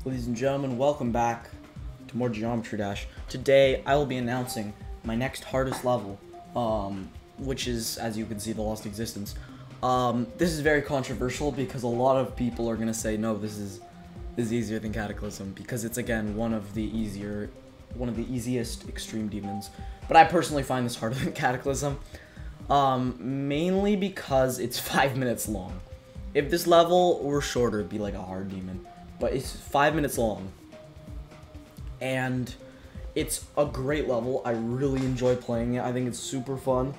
Ladies and gentlemen, welcome back to more Geometry Dash. Today, I will be announcing my next hardest level, which is, as you can see, the Lost Existence. This is very controversial because a lot of people are gonna say, no, this is easier than Cataclysm because it's again one of the easiest extreme demons. But I personally find this harder than Cataclysm, mainly because it's 5 minutes long. If this level were shorter, it'd be like a hard demon. But it's 5 minutes long, and it's a great level. I really enjoy playing it. I think it's super fun,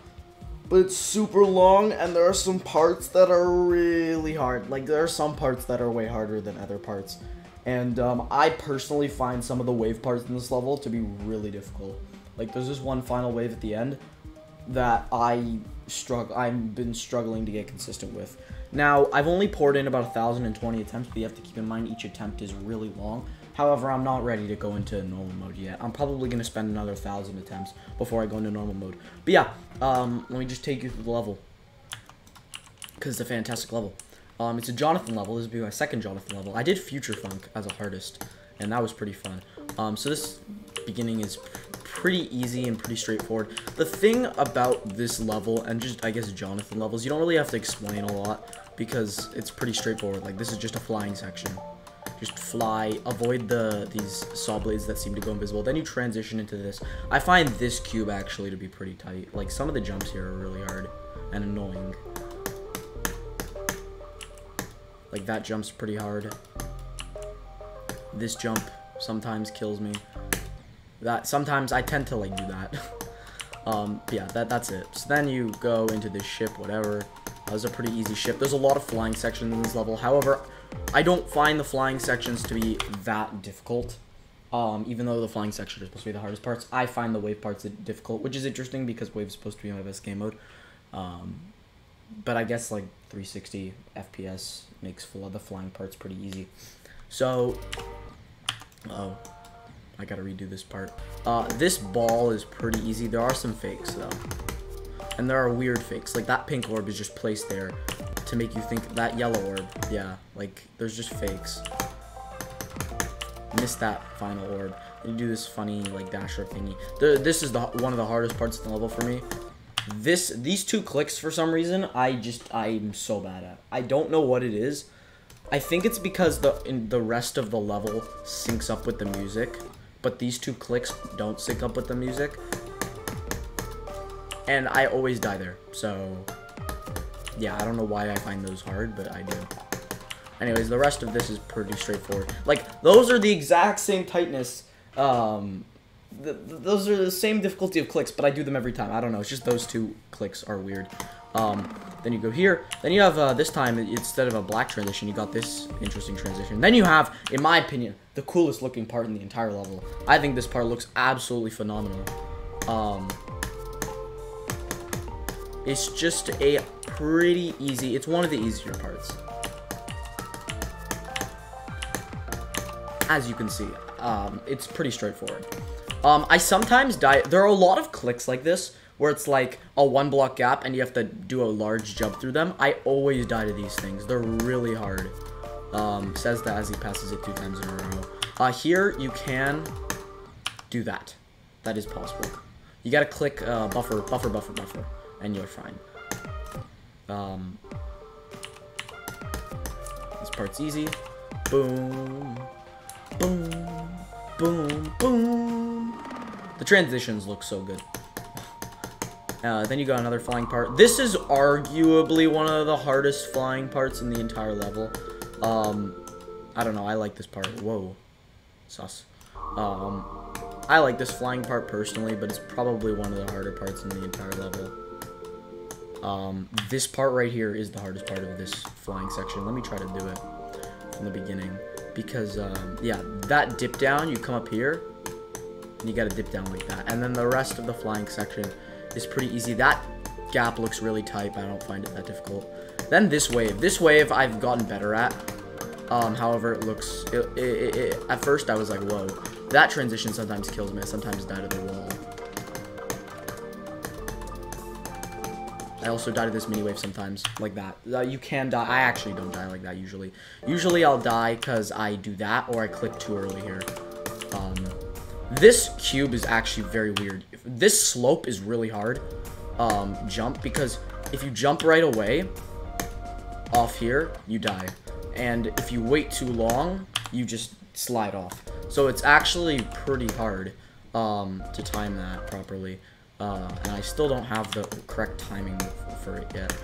but it's super long, and there are some parts that are really hard. Like, there are some parts that are way harder than other parts, and I personally find some of the wave parts in this level to be really difficult. Like, there's this one final wave at the end that I've been struggling to get consistent with. Now, I've only poured in about 1,020 attempts, but you have to keep in mind each attempt is really long. However, I'm not ready to go into normal mode yet. I'm probably going to spend another 1,000 attempts before I go into normal mode. But yeah, let me just take you through the level, because it's a fantastic level. It's a Jonathan level. This will be my second Jonathan level. I did Future Funk as a hardest, and that was pretty fun. So this beginning is pretty easy and pretty straightforward. The thing about this level, and just, I guess, Jonathan levels, you don't really have to explain a lot because it's pretty straightforward. Like, this is just a flying section. Just fly, avoid these saw blades that seem to go invisible. Then you transition into this. I find this cube actually to be pretty tight. Like, some of the jumps here are really hard and annoying. Like, that jump's pretty hard. This jump sometimes kills me. Sometimes I tend to like do that. Yeah, that's it. So then you go into this ship, whatever. That was a pretty easy ship. There's a lot of flying sections in this level. However, I don't find the flying sections to be that difficult. Even though the flying section is supposed to be the hardest parts, I find the wave parts difficult, which is interesting because wave is supposed to be my best game mode. But I guess like 360 FPS makes the flying parts pretty easy. So, I gotta redo this part. This ball is pretty easy. There are some fakes, though. And there are weird fakes. Like, that pink orb is just placed there to make you think that yellow orb. Yeah, like, there's just fakes. Missed that final orb. You do this funny, like, dasher thingy. This is one of the hardest parts of the level for me. These two clicks, for some reason, I'm so bad at. I don't know what it is. I think it's because the rest of the level syncs up with the music, but these two clicks don't sync up with the music, and I always die there. So yeah, I don't know why I find those hard, but I do. Anyways, the rest of this is pretty straightforward. Like, those are the exact same tightness. Those are the same difficulty of clicks, but I do them every time. I don't know. It's just those two clicks are weird. Then you go here. Then you have, this time, instead of a black transition, you got this interesting transition. Then you have, in my opinion, the coolest looking part in the entire level. I think this part looks absolutely phenomenal. It's just a pretty easy, it's one of the easier parts. As you can see, it's pretty straightforward. I sometimes die. There are a lot of clicks like this where it's like a 1 block gap and you have to do a large jump through them. I always die to these things. They're really hard. Says that as he passes it 2 times in a row. Here you can do that. That is possible. You gotta click buffer, and you're fine. This part's easy. Boom, boom, boom, boom. The transitions look so good. Then you got another flying part. This is arguably one of the hardest flying parts in the entire level. I don't know. I like this part. Whoa. Sus. I like this flying part personally, but it's probably one of the harder parts in the entire level. This part right here is the hardest part of this flying section. Let me try to do it from the beginning. Because, yeah, that dip down, you come up here, and you gotta dip down like that. And then the rest of the flying section is pretty easy. That gap looks really tight, but I don't find it that difficult. Then this wave I've gotten better at. However, it looks, at first I was like, whoa. That transition sometimes kills me. I sometimes die to the wall. I also die to this mini wave sometimes, like that. You can die. I actually don't die like that usually. Usually I'll die because I do that or I click too early here. This cube is actually very weird. This slope is really hard. Jump, because if you jump right away off here, you die. And if you wait too long, you just slide off. So it's actually pretty hard to time that properly. And I still don't have the correct timing for it yet.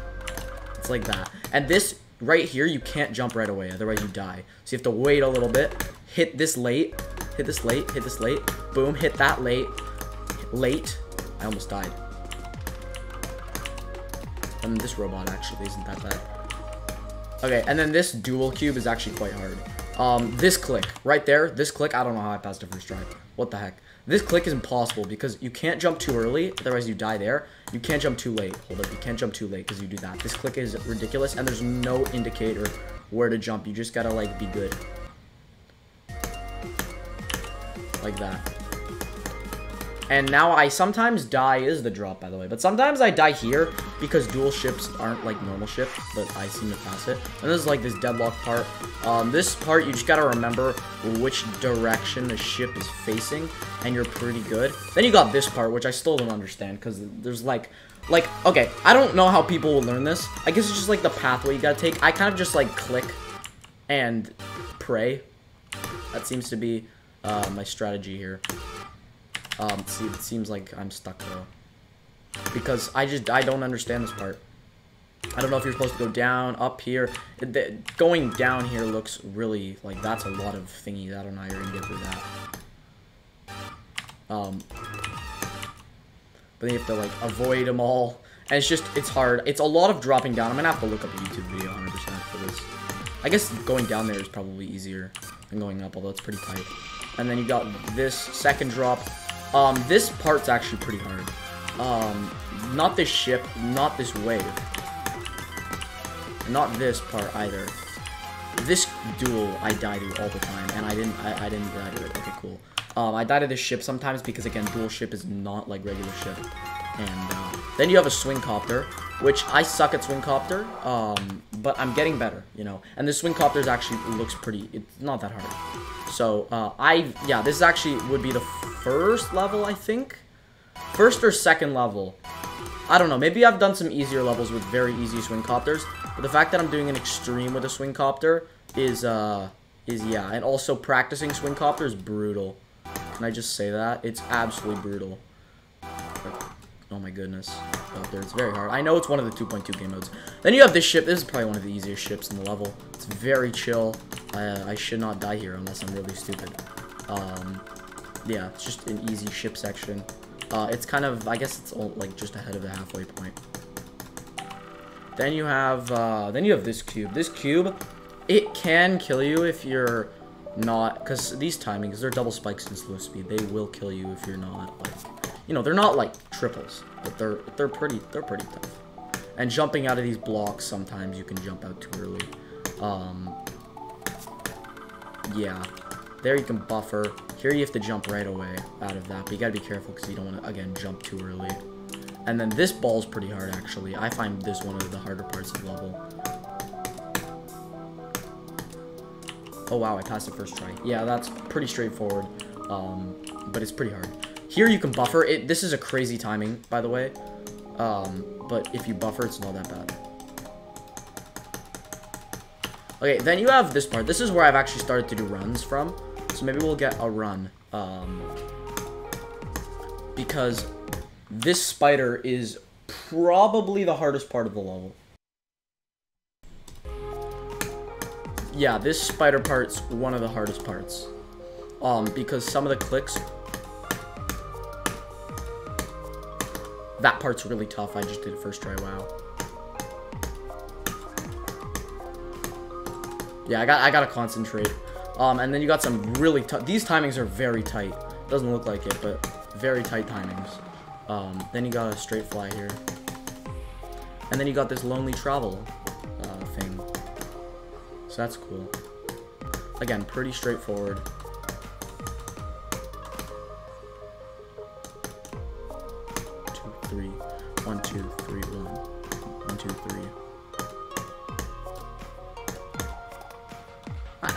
It's like that. And this right here, you can't jump right away, otherwise you die. So you have to wait a little bit, hit this late, hit this late, hit this late, boom, hit that late, I almost died. And this robot actually isn't that bad. Okay, and then this dual cube is actually quite hard. This click, right there, this click, I don't know how I passed the first try. What the heck? This click is impossible because you can't jump too early, otherwise you die there. You can't jump too late. Hold up, you can't jump too late because you do that. This click is ridiculous, and there's no indicator where to jump. You just gotta, like, be good. Like that. And now I sometimes die is the drop, by the way. But sometimes I die here because dual ships aren't like normal ships, but I seem to pass it. And this is like this deadlock part. This part, you just gotta remember which direction the ship is facing, and you're pretty good. Then you got this part, which I still don't understand, because there's like, okay, I don't know how people will learn this. I guess it's just like the pathway you gotta take. I kind of just like click and pray. That seems to be my strategy here. See, it seems like I'm stuck though, because I don't understand this part. I don't know if you're supposed to go down, up here. Going down here looks really, like, that's a lot of thingies. I don't know how you're gonna get through that. But then you have to, like, avoid them all, and it's hard. It's a lot of dropping down. I'm gonna have to look up a YouTube video 100% for this. I guess going down there is probably easier than going up, although it's pretty tight. And then you got this second drop. This part's actually pretty hard. Not this ship, not this wave. Not this part either. This duel I die to all the time, and I didn't die to it. Okay, cool. I die to this ship sometimes because, again, dual ship is not like regular ship. And then you have a swing copter, which I suck at swing copter, but I'm getting better, you know. And this swing copter actually looks pretty. It's not that hard. So yeah, this actually would be the first level, I think. First or second level. I don't know. Maybe I've done some easier levels with very easy swing copters. But the fact that I'm doing an extreme with a swing copter is yeah. And also practicing swing copter is brutal. Can I just say that? It's absolutely brutal. Oh my goodness. Out there, it's very hard. I know it's one of the 2.2 game modes. Then you have this ship. This is probably one of the easiest ships in the level. It's very chill. I should not die here unless I'm really stupid. Yeah, it's just an easy ship section. It's kind of, I guess it's all, like, just ahead of the halfway point. Then you have this cube. This cube, it can kill you if you're not, because these timings, they're double spikes and slow speed. They will kill you if you're not, like, you know, they're not like triples, but they're pretty tough. And jumping out of these blocks, sometimes you can jump out too early. Yeah, there you can buffer. Here you have to jump right away out of that, but you gotta be careful because you don't want to, again, jump too early. And then this ball's pretty hard, actually. I find this one of the harder parts of the level. Oh wow, I passed the first try. Yeah, that's pretty straightforward, but it's pretty hard. Here you can buffer it. This is a crazy timing, by the way, but if you buffer, it's not that bad. Okay, then you have this part. This is where I've actually started to do runs from, so maybe we'll get a run, because this spider is probably the hardest part of the level. Yeah, this spider part's one of the hardest parts, because some of the clicks, that part's really tough. I just did it first try. Wow. Yeah, I gotta concentrate. And then you got some really tough. These timings are very tight. Doesn't look like it, but very tight timings. Then you got a straight fly here, and then you got this lonely travel thing. So that's cool. Again, pretty straightforward. Two, three, 1, 2, 3, 1. 2, 3.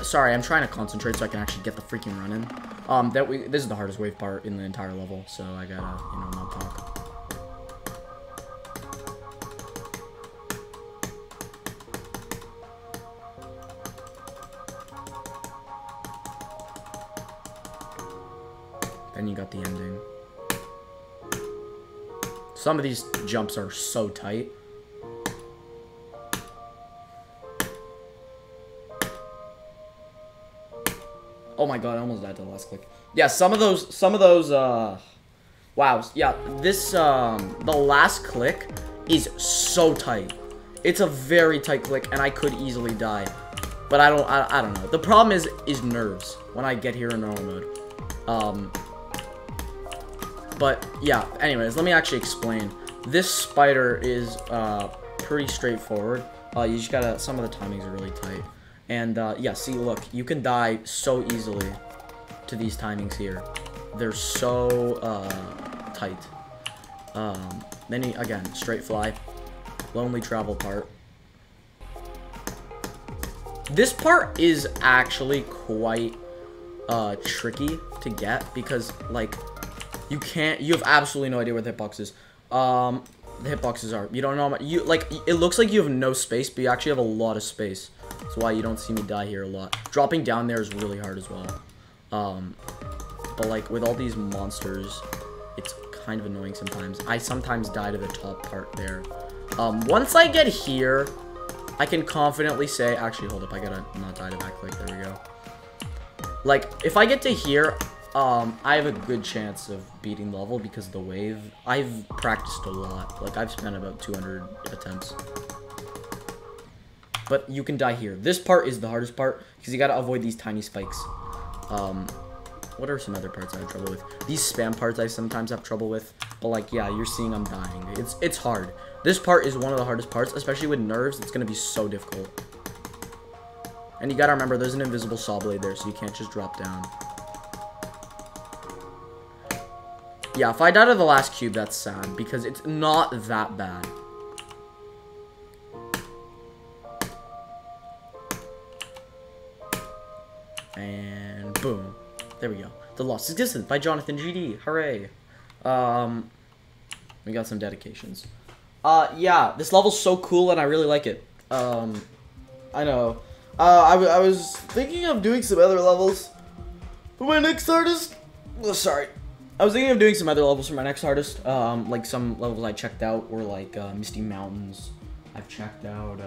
Sorry, I'm trying to concentrate so I can actually get the freaking run in. This is the hardest wave part in the entire level, so I gotta, you know, not talk. Then you got the ending. Some of these jumps are so tight. Oh my god, I almost died to the last click. Yeah, some of those, wow, yeah, this, the last click is so tight. It's a very tight click, and I could easily die. But I don't know. The problem is nerves when I get here in normal mode. But, yeah, anyways, let me actually explain. This spider is, pretty straightforward. You just gotta, some of the timings are really tight. And, yeah, see, look, you can die so easily to these timings here. They're so, tight. Then, again, straight fly. Lonely travel part. This part is actually quite, tricky to get because, like, you have absolutely no idea where the hitbox is. The hitboxes are, you don't know, it looks like you have no space, but you actually have a lot of space. That's why you don't see me die here a lot. Dropping down there is really hard as well. But like with all these monsters, it's kind of annoying sometimes. I sometimes die to the top part there. Once I get here, I can confidently say, actually hold up, I gotta not die to that click, there we go. Like, if I get to here, I have a good chance of beating the level because of the wave. I've practiced a lot. Like, I've spent about 200 attempts. But you can die here. This part is the hardest part because you gotta avoid these tiny spikes. What are some other parts I have trouble with? These spam parts I sometimes have trouble with. But like, yeah, you're seeing I'm dying. It's hard. This part is one of the hardest parts, especially with nerves. It's gonna be so difficult. And you gotta remember, there's an invisible saw blade there, so you can't just drop down. Yeah, if I die to the last cube, that's sad because it's not that bad. And boom. There we go. The Lost Existence by Jonathan GD. Hooray. We got some dedications. Yeah, this level's so cool and I really like it. I know. I was thinking of doing some other levels for my next artist. Oh, sorry. I was thinking of doing some other levels for my next artist. Like some levels I checked out were like Misty Mountains. I've checked out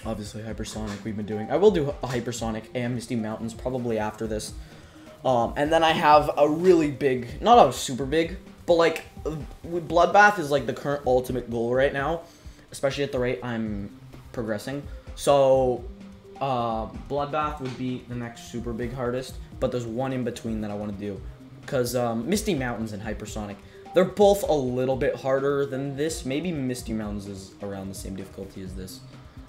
obviously Hypersonic we've been doing. I will do a Hypersonic and Misty Mountains probably after this. And then I have a really big, not a super big, but like Bloodbath is like the current ultimate goal right now, especially at the rate I'm progressing. So Bloodbath would be the next super big hardest, but there's one in between that I want to do. Because Misty Mountains and Hypersonic, they're both a little bit harder than this. Maybe Misty Mountains is around the same difficulty as this.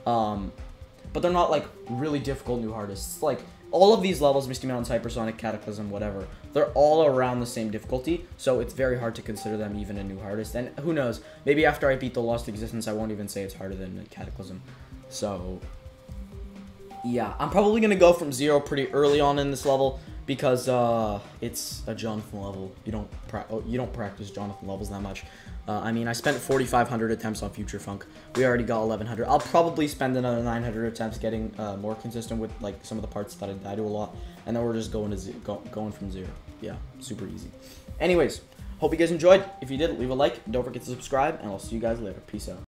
But they're not like really difficult new hardests. Like all of these levels, Misty Mountains, Hypersonic, Cataclysm, whatever, they're all around the same difficulty. So it's very hard to consider them even a new hardest. And who knows, maybe after I beat the Lost Existence, I won't even say it's harder than Cataclysm. So yeah, I'm probably going to go from 0 pretty early on in this level. Because it's a Jonathan level. You don't practice Jonathan levels that much. I mean, I spent 4,500 attempts on Future Funk. We already got 1,100. I'll probably spend another 900 attempts getting more consistent with like some of the parts that I die to a lot, and then we're just going from 0. Yeah, super easy. Anyways, hope you guys enjoyed. If you did, leave a like. Don't forget to subscribe, and I'll see you guys later. Peace out.